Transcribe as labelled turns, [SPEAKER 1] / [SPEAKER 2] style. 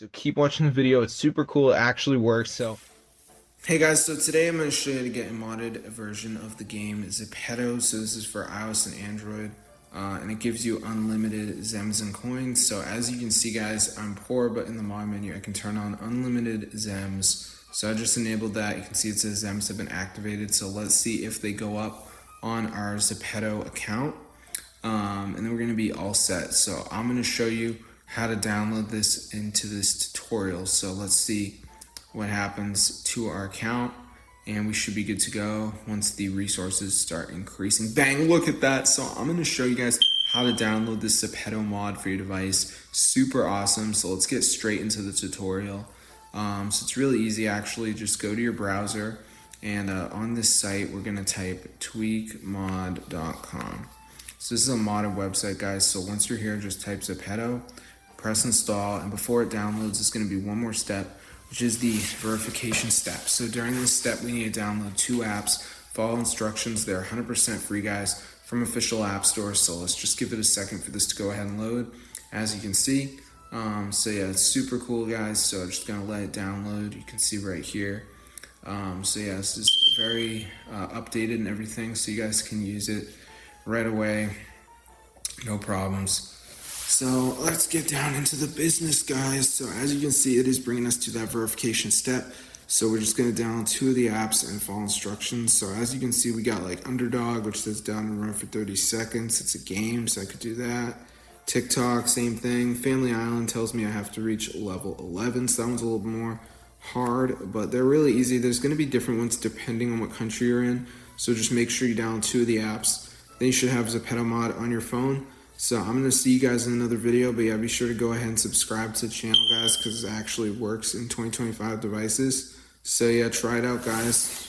[SPEAKER 1] So keep watching the video. It's super cool. It actually works. So
[SPEAKER 2] Hey guys, so today I'm going to show you how to get a modded version of the game ZEPETO. So this is for iOS and Android, and it gives you unlimited ZEMS and coins. So as you can see guys, I'm poor, but in the mod menu I can turn on unlimited ZEMS. So I just enabled that. You can see it says ZEMS have been activated. So let's see if they go up on our ZEPETO account, and then we're going to be all set. So I'm going to show you how to download this into this tutorial. So let's see what happens to our account, and we should be good to go once the resources start increasing. Bang, look at that. So I'm going to show you guys how to download this ZEPETO mod for your device. Super awesome. So let's get straight into the tutorial. So it's really easy actually. Just go to your browser, and on this site we're going to type tweakmod.com. So this is a modded website guys. So once you're here, just type ZEPETO, press install, and before it downloads it's going to be one more step, which is the verification step. So during this step, we need to download 2 apps, follow instructions. They're 100% free, guys, from official app stores. So let's just give it a second for this to go ahead and load. As you can see, so yeah, it's super cool, guys. So I'm just gonna let it download. You can see right here. So yeah, this is very updated and everything, so you guys can use it right away, no problems. So let's get down into the business, guys. So as you can see, it is bringing us to that verification step. So we're just going to download 2 of the apps and follow instructions. So as you can see, we got like Underdog, which says down and run for 30 seconds. It's a game, so I could do that. TikTok, same thing. Family Island tells me I have to reach level 11, so that one's a little bit more hard, but they're really easy. There's going to be different ones depending on what country you're in. So just make sure you download 2 of the apps. Then you should have ZEPETO mod on your phone. So I'm going to see you guys in another video, but yeah, be sure to go ahead and subscribe to the channel, guys, because it actually works in 2025 devices. So yeah, try it out, guys.